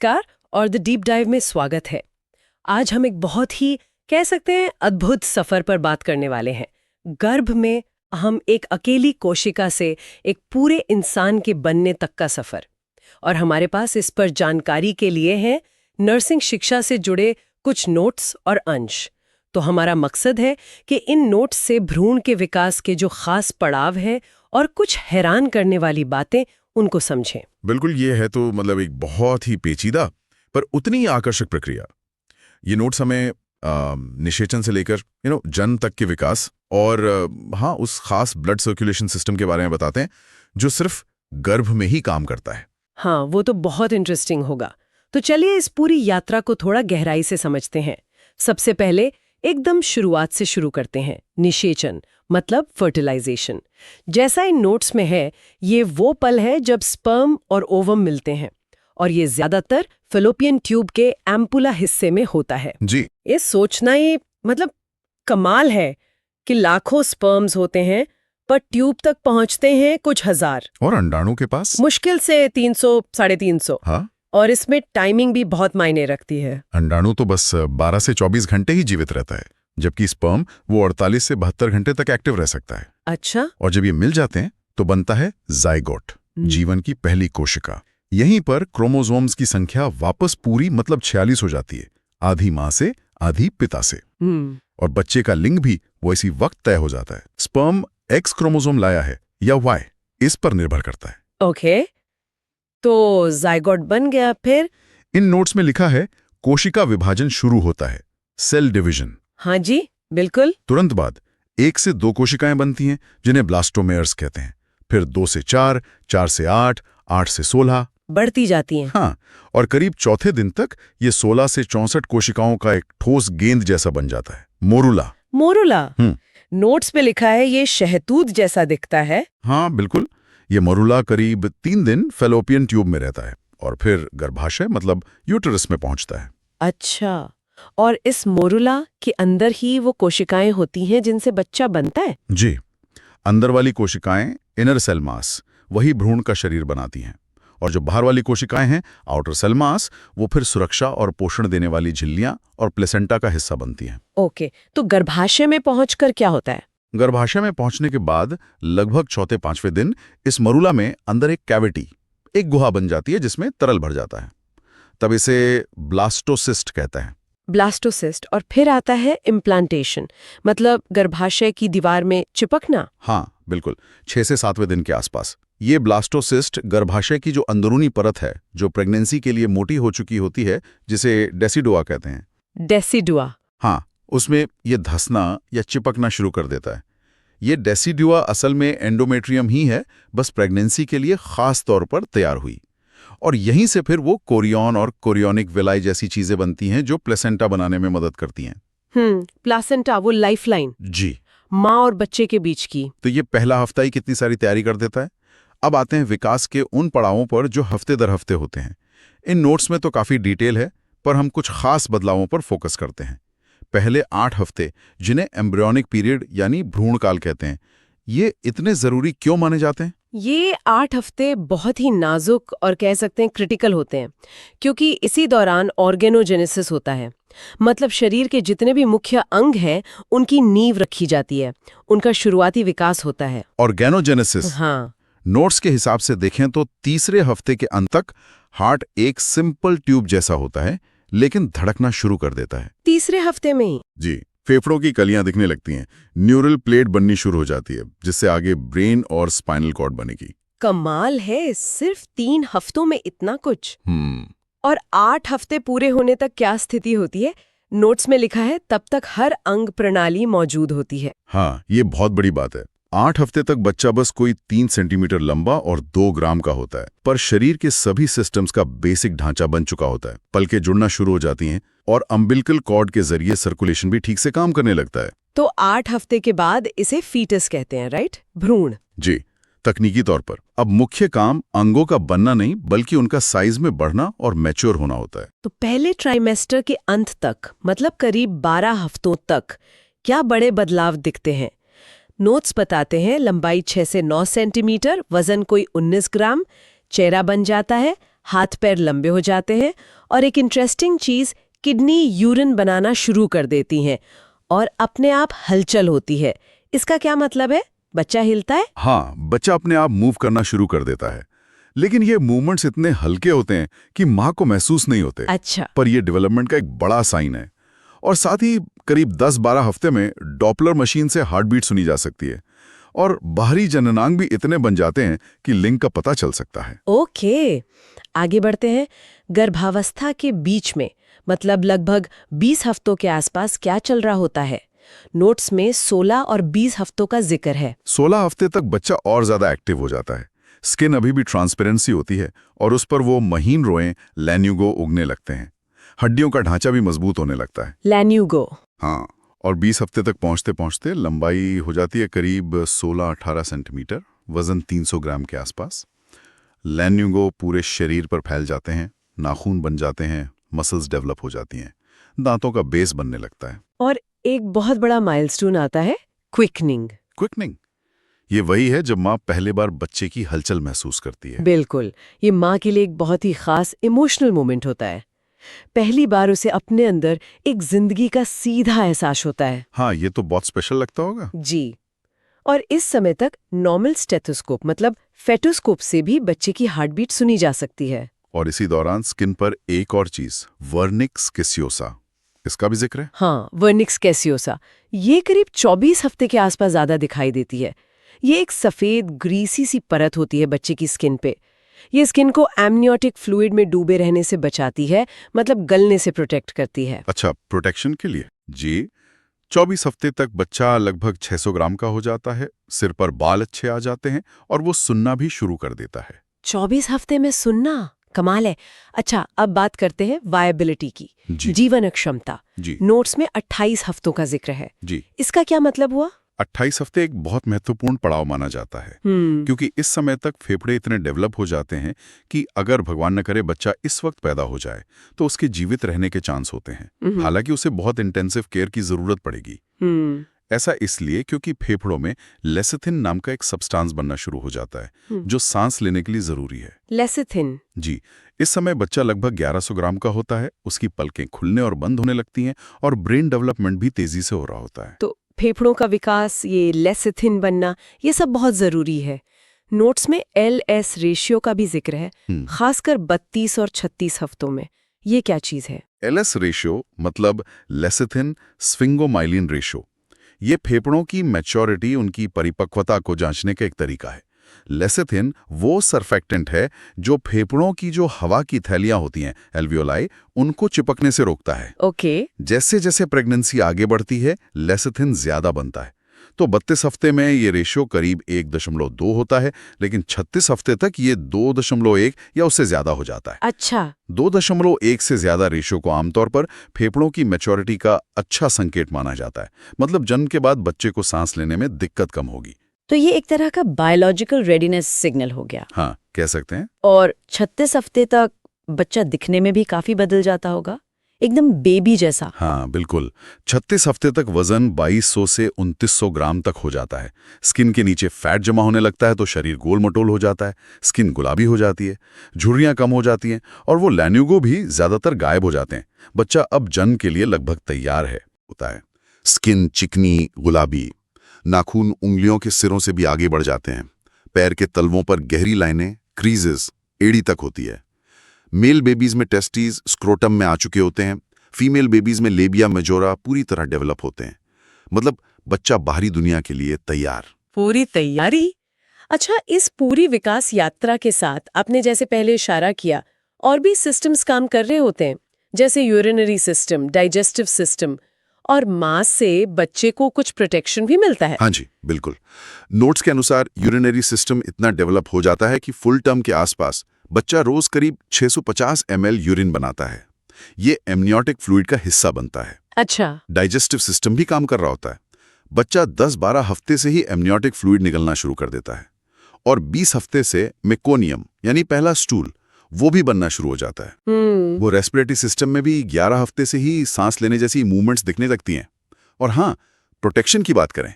नमस्कार और the deep dive में स्वागत है। आज हम एक बहुत ही कह सकते हैं अद्भुत सफर पर बात करने वाले हैं। गर्भ में हम एक अकेली कोशिका से एक पूरे इंसान के बनने तक का सफर। और हमारे पास इस पर जानकारी के लिए हैं नर्सिंग शिक्षा से जुड़े कुछ नोट्स और अंश। तो हमारा मकसद है कि इन नोट्स से भ्रूण के विकास के जो खास पड़ाव है और कुछ हैरान करने वाली बातें उनको समझें। बिल्कुल, ये है तो मतलब एक बहुत ही पेचीदा पर उतनी ही आकर्षक प्रक्रिया। ये नोट्स हमें निषेचन से लेकर जन्म तक के विकास और उस खास ब्लड सर्कुलेशन सिस्टम के बारे में बताते हैं जो सिर्फ गर्भ में ही काम करता है। हाँ, वो तो बहुत इंटरेस्टिंग होगा। तो चलिए इस पूरी यात्रा को थोड़ा गहराई से समझते हैं। सबसे पहले एकदम शुरुआत से शुरू करते हैं। निषेचन मतलब फर्टिलाइजेशन। जैसा इन नोट्स में है, ये वो पल है जब स्पर्म और ओवम मिलते हैं और ये ज्यादातर फैलोपियन ट्यूब के एम्पुला हिस्से में होता है। जी, ये सोचना ही मतलब कमाल है कि लाखों स्पर्म्स होते हैं पर ट्यूब तक पहुंचते हैं कुछ हजार, और अंडाणु के पास मुश्किल से 300 साढ़े 300। हाँ, और इसमें टाइमिंग भी बहुत मायने रखती है। अंडाणु तो बस 12 से 24 घंटे ही जीवित रहता है, जबकि स्पर्म वो 48 से 72 घंटे तक एक्टिव रह सकता है। अच्छा। और जब ये मिल जाते हैं तो बनता है जाइगोट, जीवन की पहली कोशिका। यहीं पर क्रोमोसोम्स की संख्या वापस पूरी मतलब 46 हो जाती है, आधी माँ से आधी पिता से। और बच्चे का लिंग भी वो इसी वक्त तय हो जाता है। स्पर्म एक्स क्रोमोसोम लाया है या वाई, इस पर निर्भर करता है। ओके, तो जाइगोट बन गया। फिर इन नोट्स में लिखा है कोशिका विभाजन शुरू होता है, सेल डिवीजन। हाँ जी, बिल्कुल। तुरंत बाद 1 से 2 कोशिकाएं बनती हैं जिन्हें ब्लास्टोमेयर्स कहते हैं। फिर 2 से 4, 4 से 8, 8 से 16 बढ़ती जाती हैं। हाँ, और करीब चौथे दिन तक ये 16 से 64 कोशिकाओं का एक ठोस गेंद जैसा बन जाता है, मोरुला। मोरुला। नोट्स पे लिखा है ये शहतूत जैसा दिखता है। हाँ बिल्कुल, ये मोरुला करीब 3 दिन फैलोपियन ट्यूब में रहता है और फिर गर्भाशय मतलब यूटेरस में पहुंचता है। अच्छा, और इस मोरुला के अंदर ही वो कोशिकाएं होती हैं जिनसे बच्चा बनता है? जी, अंदर वाली कोशिकाएं इनर सेल मास वही भ्रूण का शरीर बनाती हैं, और जो बाहर वाली कोशिकाएं हैं आउटर सेल मास, वो फिर सुरक्षा और पोषण देने वाली झिल्लियां और प्लेसेंटा का हिस्सा बनती हैं। ओके, तो गर्भाशय में पहुंचकर क्या होता है? गर्भाशय में पहुंचने के बाद लगभग चौथे 5वें दिन इस मरुला में अंदर एक कैविटी, एक गुहा बन जाती है जिसमें तरल भर जाता है। तब इसे ब्लास्टोसिस्ट कहते हैं। ब्लास्टोसिस्ट। और फिर आता है इम्प्लांटेशन, मतलब गर्भाशय की दीवार में चिपकना। हाँ बिल्कुल, 6 से 7वें दिन के आसपास ये ब्लास्टोसिस्ट गर्भाशय की जो अंदरूनी परत है, जो प्रेगनेंसी के लिए मोटी हो चुकी होती है, जिसे डेसिडुआ कहते हैं। डेसिडुआ। हाँ, उसमें ये धंसना या चिपकना शुरू कर देता है। ये डेसिडुआ असल में एंडोमेट्रियम ही है, बस प्रेगनेंसी के लिए खास तौर पर तैयार हुई। और यहीं से फिर वो कोरियन और कोरियोनिक विलाई जैसी चीजें बनती हैं जो प्लेसेंटा बनाने में मदद करती हैं। प्लासेंटा, वो लाइफलाइन। जी, माँ और बच्चे के बीच की। तो ये पहला हफ्ता ही कितनी सारी तैयारी कर देता है। अब आते हैं विकास के उन पड़ावों पर जो हफ्ते दर हफ्ते होते हैं। इन नोट्स में तो काफी डिटेल है, पर हम कुछ खास बदलावों पर फोकस करते हैं। पहले 8 हफ्ते, जिन्हें एम्ब्रियोनिक पीरियड यानी भ्रूण काल कहते हैं, ये इतने जरूरी क्यों माने जाते हैं? ये 8 हफ्ते बहुत ही नाजुक और कह सकते हैं क्रिटिकल होते हैं, क्योंकि इसी दौरान ऑर्गेनोजेनेसिस होता है। मतलब शरीर के जितने भी मुख्य अंग हैं उनकी नींव रखी जाती है, उनका शुरुआती विकास होता है। ऑर्गेनोजेनेसिस। हाँ, नोट्स के हिसाब से देखें तो तीसरे हफ्ते के अंत तक हार्ट एक सिंपल ट्यूब जैसा होता है, लेकिन धड़कना शुरू कर देता है। तीसरे हफ्ते में ही? जी, फेफड़ों की कलियां दिखने लगती हैं, न्यूरल प्लेट बननी शुरू हो जाती है, जिससे आगे ब्रेन और स्पाइनल कॉर्ड बनेगी। कमाल है, सिर्फ 3 हफ्तों में इतना कुछ। और 8 हफ्ते पूरे होने तक क्या स्थिति होती है? नोट्स में लिखा है तब तक हर अंग प्रणाली मौजूद होती है। हाँ, ये बहुत बड़ी बात है। 8 हफ्ते तक बच्चा बस कोई 3 सेंटीमीटर लंबा और 2 ग्राम का होता है, पर शरीर के सभी सिस्टम्स का बेसिक ढांचा बन चुका होता है। पलकें जुड़ना शुरू हो जाती हैं और अम्बिलिकल कॉर्ड के जरिए सर्कुलेशन भी ठीक से काम करने लगता है। तो 8 हफ्ते के बाद इसे फीटस कहते हैं, राइट? भ्रूण। जी, तकनीकी तौर पर अब मुख्य काम अंगों का बनना नहीं, बल्कि उनका साइज में बढ़ना और मैच्योर होना होता है। तो पहले ट्राइमेस्टर के अंत तक, मतलब करीब 12 हफ्तों तक, क्या बड़े बदलाव दिखते हैं? नोट्स बताते हैं लंबाई 6 से 9 सेंटीमीटर, वजन कोई 19 ग्राम, चेहरा बन जाता है, हाथ पैर लंबे हो जाते हैं और एक इंटरेस्टिंग चीज, किडनी यूरिन बनाना शुरू कर देती हैं और अपने आप हलचल होती है। इसका क्या मतलब है? बच्चा हिलता है? हाँ, बच्चा अपने आप मूव करना शुरू कर देता है, लेकिन ये मूवमेंट्स इतने हल्के होते हैं कि माँ को महसूस नहीं होते। अच्छा। पर ये डेवलपमेंट का एक बड़ा साइन है। और साथ ही करीब 10-12 हफ्ते में डॉपलर मशीन से हार्ट बीट सुनी जा सकती है और बाहरी जननांग भी इतने बन जाते हैं कि लिंक का पता चल सकता है। ओके, आगे बढ़ते हैं। गर्भावस्था के बीच में, मतलब लगभग 20 हफ्तों के आसपास क्या चल रहा होता है? नोट्स में 16 और 20 हफ्तों का जिक्र है। 16 हफ्ते तक बच्चा और ज्यादा एक्टिव हो जाता है। स्किन अभी भी ट्रांसपेरेंसी होती है और उस पर वो महीन रोएं लैन्यूगो उगने लगते हैं। हड्डियों का ढांचा भी मजबूत होने लगता है। लैन्यूगो। हाँ, और 20 हफ्ते तक पहुंचते पहुंचते लंबाई हो जाती है करीब 16-18 सेंटीमीटर, वजन 300 ग्राम के आसपास। लैन्यूगो पूरे शरीर पर फैल जाते हैं, नाखून बन जाते हैं, मसल्स डेवलप हो जाती हैं, दांतों का बेस बनने लगता है। और एक बहुत बड़ा माइलस्टोन आता है, क्विकनिंग। क्विकनिंग, ये वही है जब माँ पहले बार बच्चे की हलचल महसूस करती है। बिल्कुल, ये माँ के लिए एक बहुत ही खास इमोशनल मोमेंट होता है। पहली बार उसे अपने अंदर एक जिंदगी का सीधा एहसास होता है। हाँ, ये तो बहुत स्पेशल लगता होगा। जी। और इस समय तक नॉर्मल स्टेथोस्कोप मतलब फेटोस्कोप से भी बच्चे की हार्ट बीट सुनी जा सकती है। और इसी दौरान स्किन पर एक और चीज, वर्निक्स कैसियोसा, इसका भी जिक्र है। हाँ, वर्निक्स कैसियोसा, ये करीब 24 हफ्ते के आसपास ज्यादा दिखाई देती है। ये एक सफेद ग्रीसी सी परत होती है बच्चे की स्किन पे। ये स्किन को एमनियोटिक फ्लूइड में डूबे रहने से बचाती है, मतलब गलने से प्रोटेक्ट करती है। अच्छा, प्रोटेक्शन के लिए। जी। 24 हफ्ते तक बच्चा लगभग 600 ग्राम का हो जाता है, सिर पर बाल अच्छे आ जाते हैं और वो सुनना भी शुरू कर देता है। 24 हफ्ते में सुनना, कमाल है। अच्छा, अब बात करते हैं वायबिलिटी की, जी। जीवन क्षमता। जी। नोट्स में 28 हफ्तों का जिक्र है। जी। इसका क्या मतलब हुआ? 28 हफ्ते एक बहुत महत्वपूर्ण पड़ाव माना जाता है, क्योंकि इस समय तक फेफड़े इतने डेवलप हो जाते हैं कि अगर भगवान न करे बच्चा इस वक्त पैदा हो जाए तो उसके जीवित रहने के चांस होते हैं। हालांकि उसे बहुत इंटेंसिव केयर की जरूरत पड़ेगी। ऐसा इसलिए क्योंकि फेफड़ों में लेसिथिन नाम का एक सब्सटेंस बनना शुरू हो जाता है जो सांस लेने के लिए जरूरी है। लेसिथिन। जी। इस समय बच्चा लगभग 1100 ग्राम का होता है, उसकी पलकें खुलने और बंद होने लगती हैं और ब्रेन डेवलपमेंट भी तेजी से हो रहा होता है। तो फेफड़ों का विकास, ये लेसिथिन बनना, ये सब बहुत जरूरी है। नोट्स में LS रेशियो का भी जिक्र है, खासकर 32 और 36 हफ्तों में। ये क्या चीज है? LS रेशियो मतलब लेसिथिन स्फिंगोमाइलिन रेशियो। ये फेफड़ों की मैच्योरिटी, उनकी परिपक्वता को जांचने का एक तरीका है। लेसिथिन वो सरफेक्टेंट है जो फेफड़ों की जो हवा की थैलियां होती हैं, एल्वियोलाई, उनको चिपकने से रोकता है। ओके। जैसे जैसे प्रेगनेंसी आगे बढ़ती है, लेसिथिन ज्यादा बनता है। तो 32 हफ्ते में ये रेशियो करीब 1.2 होता है, लेकिन 36 हफ्ते तक ये 2.1 या उससे ज्यादा हो जाता है। अच्छा। 2.1 से ज्यादा रेशियो को आमतौर पर फेफड़ों की मैच्योरिटी का अच्छा संकेत माना जाता है। मतलब जन्म के बाद बच्चे को सांस लेने में दिक्कत कम होगी। तो ये एक तरह का बायोलॉजिकल रेडीनेस सिग्नल हो गया। हाँ, कह सकते हैं। और 36 हफ्ते तक बच्चा दिखने में भी काफी बदल जाता होगा, एकदम बेबी जैसा। हाँ, बिल्कुल। 36 हफ्ते तक वजन 2200 से 2900 ग्राम तक हो जाता है। स्किन के नीचे फैट जमा होने लगता है तो शरीर गोल मटोल हो जाता है, स्किन गुलाबी हो जाती है, झुर्रियां कम हो जाती हैं और वो लैन्यूगो भी ज्यादातर गायब हो जाते हैं। बच्चा अब जन्म के लिए लगभग तैयार होता है। स्किन चिकनी, गुलाबी, नाखून उंगलियों के सिरों से भी आगे बढ़ जाते हैं। पैर के तलवों पर गहरी लाइनें, क्रीजेस, एड़ी तक होती है। मेल बेबीज में टेस्टीज स्क्रोटम में आ चुके होते हैं। फीमेल बेबीज में लेबिया मेजोरा पूरी तरह डेवलप होते हैं। मतलब बच्चा बाहरी दुनिया के लिए तैयार। पूरी तैयारी। अच्छा, इस पूरी विकास यात्रा के साथ आपने जैसे पहले इशारा किया, और भी सिस्टम्स काम कर रहे होते हैं, जैसे यूरिनरी सिस्टम, डाइजेस्टिव सिस्टम, और मां से बच्चे को कुछ प्रोटेक्शन भी मिलता है। हाँ जी, बिल्कुल। नोट्स के अनुसार यूरिनरी सिस्टम इतना डेवलप हो जाता है कि फुल टर्म के आसपास बच्चा रोज करीब 650 ml यूरिन बनाता है। ये एमनियोटिक फ्लूइड का हिस्सा बनता है। अच्छा। डाइजेस्टिव सिस्टम भी काम कर रहा होता है। बच्चा 10-12 हफ्ते से ही एमनियोटिक फ्लूइड निकलना शुरू कर देता है और 20 हफ्ते से मेकोनियम यानी पहला स्टूल वो भी बनना शुरू हो जाता है। वो रेस्पिरेटरी सिस्टम में भी 11 हफ्ते से ही सांस लेने जैसी मूवमेंट्स दिखने लगती हैं। और हाँ, प्रोटेक्शन की बात करें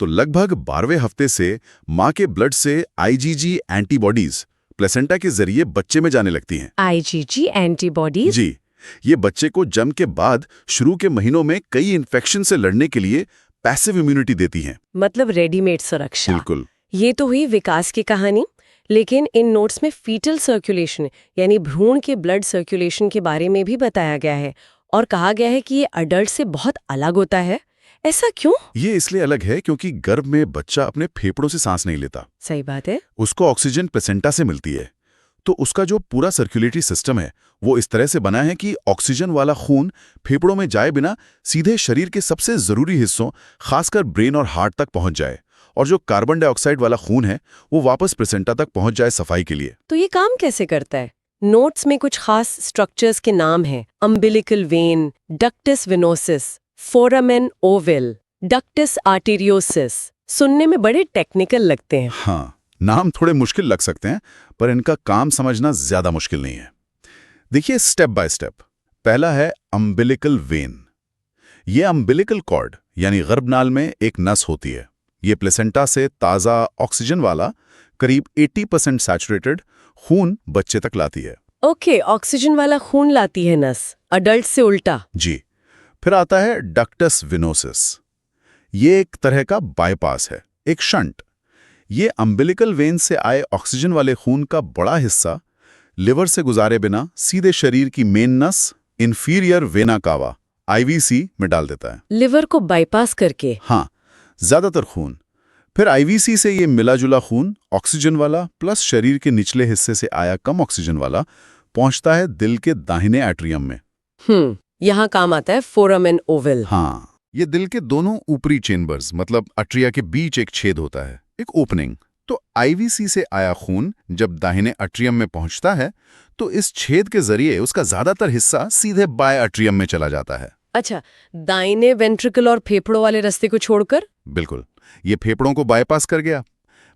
तो लगभग 12वें हफ्ते से मां के ब्लड से IgG एंटीबॉडीज प्लेसेंटा के जरिए बच्चे में जाने लगती हैं। IgG antibodies. जी, ये बच्चे को जन्म के बाद शुरू के महीनों में कई इन्फेक्शन से लड़ने के लिए पैसिव इम्यूनिटी देती हैं। मतलब रेडीमेड सुरक्षा। बिल्कुल। ये तो हुई विकास की कहानी, लेकिन इन नोट्स में फीटल सर्कुलेशन यानी भ्रूण के ब्लड सर्कुलेशन के बारे में भी बताया गया है और कहा गया है कि ये अडल्ट से बहुत अलग होता है। ऐसा क्यों? ये इसलिए अलग है क्योंकि गर्भ में बच्चा अपने फेफड़ों से सांस नहीं लेता। सही बात है। उसको ऑक्सीजन प्लेसेंटा से मिलती है, तो उसका जो पूरा सर्कुलेटरी सिस्टम है वो इस तरह से बना है कि ऑक्सीजन वाला खून फेफड़ों में जाए बिना सीधे शरीर के सबसे जरूरी हिस्सों, खासकर ब्रेन और हार्ट तक पहुंच जाए, और जो कार्बन डाइऑक्साइड वाला खून है वो वापस प्लेसेंटा तक पहुंच जाए सफाई के लिए। तो ये काम कैसे करता है? नोट्स में कुछ खास स्ट्रक्चर्स के नाम हैं। Umbilical vein, ductus venosus, foramen ovale, ductus arteriosus. सुनने में बड़े टेक्निकल लगते हैं। हाँ, नाम थोड़े मुश्किल लग सकते हैं, पर इनका काम समझना ज्यादा मुश्किल नहीं है। देखिए स्टेप बाय स्टेप। पहला है अम्बिलिकल वेन। ये अम्बिलिकल कॉर्ड यानी गर्भनाल में एक नस होती है। ये प्लेसेंटा से ताज़ा ऑक्सीजन वाला करीब 80% सैचुरेटेड खून बच्चे तक लाती है। ओके, ऑक्सीजन वाला खून लाती है नस, अडल्ट से उल्टा। जी। फिर आता है डक्टस वेनोसिस। ये एक तरह का बाईपास है, एक शंट। ये अम्बिलिकल वेन से आए ऑक्सीजन वाले खून का बड़ा हिस्सा लिवर से गुजारे बिना सीधे शरीर की मेन नस इंफीरियर वेना कावा IVC में डाल देता है। लिवर को बाईपास करके। हाँ, ज्यादातर खून। फिर IVC से ये मिला जुला खून ऑक्सीजन वाला प्लस शरीर के निचले हिस्से से आया कम ऑक्सीजन वाला पहुंचता है दिल के दाहिने एट्रियम में। यहाँ काम आता है फोरामेन ओवल। हाँ, ये दिल के दोनों ऊपरी चेंबर्स मतलब अट्रिया के बीच एक छेद होता है, एक ओपनिंग। तो IVC से आया खून जब दाहिने अट्रियम में पहुंचता है तो इस छेद के जरिए उसका ज्यादातर हिस्सा सीधे बाएं अट्रियम में चला जाता है। अच्छा, दाहिने वेंट्रिकल और फेफड़ों वाले रास्ते को छोड़कर? बिल्कुल, ये फेफड़ों को बाईपास कर गया।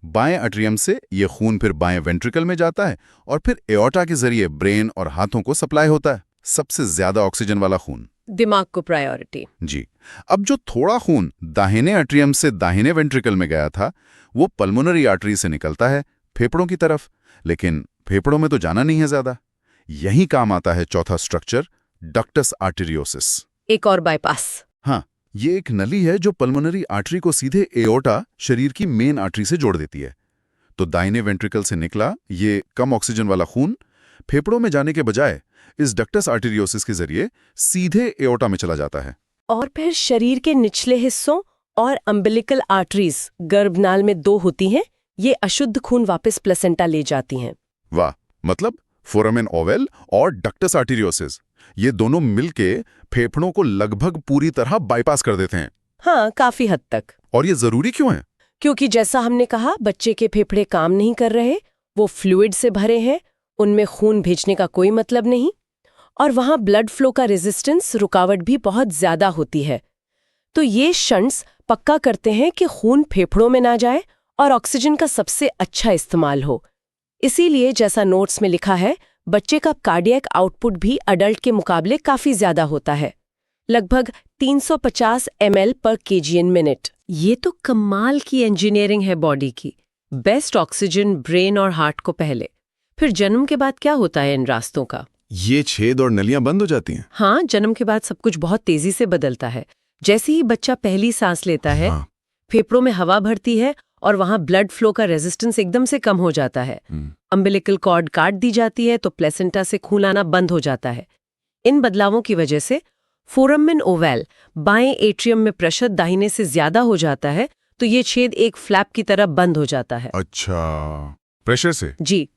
बाएं अट्रियम से ये खून फिर बाएं वेंट्रिकल में जाता है और फिर एओर्टा के जरिए ब्रेन और हाथों को सप्लाई होता है, सबसे ज्यादा ऑक्सीजन वाला खून। दिमाग को प्रायोरिटी। जी। अब जो थोड़ा खून दाहिने अट्रियम से दाहिने वेंट्रिकल में गया था वो पल्मोनरी आर्टरी से निकलता है फेफड़ों की तरफ, लेकिन फेफड़ों में तो जाना नहीं है ज्यादा। यही काम आता है चौथा स्ट्रक्चर, डक्टस आर्टेरियोसिस। एक और बाईपास। हाँ, ये एक नली है जो पल्मोनरी आर्टरी को सीधे एओर्टा, शरीर की मेन आर्टरी से जोड़ देती है। तो दाहिने वेंट्रिकल से निकला ये कम ऑक्सीजन वाला खून फेफड़ों में जाने के बजाय इस डक्टस आर्टेरियोसिस के जरिए सीधे एओर्टा में चला जाता है। और फिर शरीर के निचले हिस्सों और अम्बिलिकल आर्टरीज, गर्भनाल में 2 होती हैं, ये अशुद्ध खून वापस प्लेसेंटा ले जाती हैं। वाह, मतलब फोरामेन ओवल और डक्टस आर्टेरियोसिस ये दोनों मिलके फेफड़ों को लगभग पूरी तरह बाईपास कर देते हैं। हाँ, काफी हद तक। और ये जरूरी क्यों है? क्योंकि जैसा हमने कहा, बच्चे के फेफड़े काम नहीं कर रहे, वो फ्लूइड से भरे हैं, उनमें खून भेजने का कोई मतलब नहीं, और वहां ब्लड फ्लो का रेजिस्टेंस, रुकावट भी बहुत ज्यादा होती है। तो ये शंट्स पक्का करते हैं कि खून फेफड़ों में ना जाए और ऑक्सीजन का सबसे अच्छा इस्तेमाल हो। इसीलिए जैसा नोट्स में लिखा है, बच्चे का कार्डियक आउटपुट भी अडल्ट के मुकाबले काफी ज्यादा होता है, लगभग 350 ml पर kg/मिनट। ये तो कमाल की इंजीनियरिंग है बॉडी की। बेस्ट ऑक्सीजन ब्रेन और हार्ट को पहले। फिर जन्म के बाद क्या होता है इन रास्तों का? ये छेद और नलियां बंद हो जाती हैं। हाँ, जन्म के बाद सब कुछ बहुत तेजी से बदलता है। जैसे ही बच्चा पहली सांस लेता है, फेफड़ों में हवा भरती है और वहां ब्लड फ्लो का रेजिस्टेंस एकदम से कम हो जाता है। अम्बिलिकल कॉर्ड काट दी जाती है तो प्लेसेंटा से खून आना बंद हो जाता है। इन बदलावों की वजह से फोरामेन ओवल, बाएं एट्रियम में प्रेशर दाहिने से ज्यादा हो जाता है, तो ये छेद एक फ्लैप की तरह बंद हो जाता है। अच्छा, प्रेशर से? जी।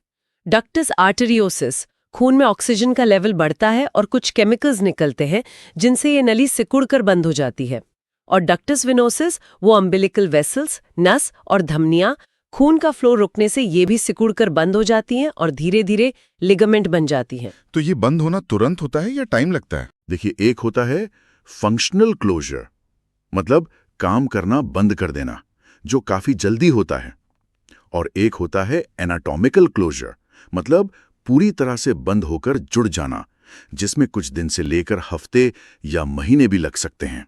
डक्टस आर्टेरियोसिस, खून में ऑक्सीजन का लेवल बढ़ता है और कुछ केमिकल्स निकलते हैं जिनसे ये नली सिकुड़कर बंद हो जाती है। और डक्टस वेनोसिस, वो अम्बिलिकल वेसल्स, नस और धमनियां, खून का फ्लो रुकने से ये भी सिकुड़कर बंद हो जाती हैं और धीरे धीरे लिगामेंट बन जाती हैं। तो ये बंद होना तुरंत होता है या टाइम लगता है? देखिए, एक होता है फंक्शनल क्लोजर, मतलब काम करना बंद कर देना, जो काफी जल्दी होता है, और एक होता है एनाटॉमिकल क्लोजर, मतलब पूरी तरह से बंद होकर जुड़ जाना, जिसमें कुछ दिन से लेकर हफ्ते या महीने भी लग सकते हैं।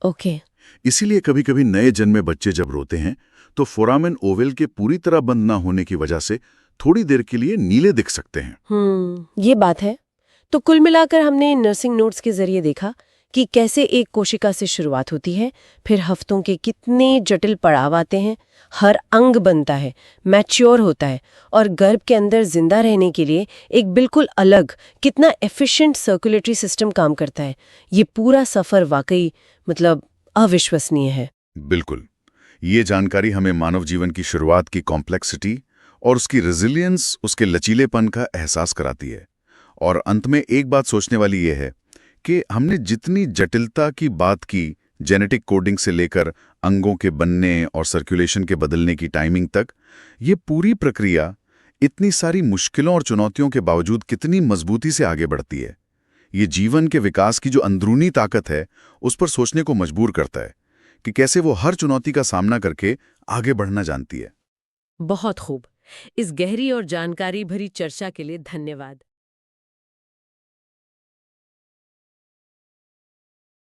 ओके। इसीलिए कभी कभी नए जन्मे बच्चे जब रोते हैं तो फोरामेन ओवल के पूरी तरह बंद ना होने की वजह से थोड़ी देर के लिए नीले दिख सकते हैं। ये बात है। तो कुल मिलाकर हमने नर्सिंग नोट्स के जरिए देखा कि कैसे एक कोशिका से शुरुआत होती है, फिर हफ्तों के कितने जटिल पड़ाव आते हैं, हर अंग बनता है, मैच्योर होता है और गर्भ के अंदर जिंदा रहने के लिए एक बिल्कुल अलग, कितना एफिशिएंट सर्कुलेटरी सिस्टम काम करता है। ये पूरा सफर वाकई अविश्वसनीय है। बिल्कुल। ये जानकारी हमें मानव जीवन की शुरुआत की कॉम्प्लेक्सिटी और उसकी रेजिलियंस, उसके लचीलेपन का एहसास कराती है। और अंत में एक बात सोचने वाली ये है कि हमने जितनी जटिलता की बात की, जेनेटिक कोडिंग से लेकर अंगों के बनने और सर्कुलेशन के बदलने की टाइमिंग तक, ये पूरी प्रक्रिया इतनी सारी मुश्किलों और चुनौतियों के बावजूद कितनी मजबूती से आगे बढ़ती है। ये जीवन के विकास की जो अंदरूनी ताकत है, उस पर सोचने को मजबूर करता है कि कैसे वो हर चुनौती का सामना करके आगे बढ़ना जानती है। बहुत खूब। इस गहरी और जानकारी भरी चर्चा के लिए धन्यवाद।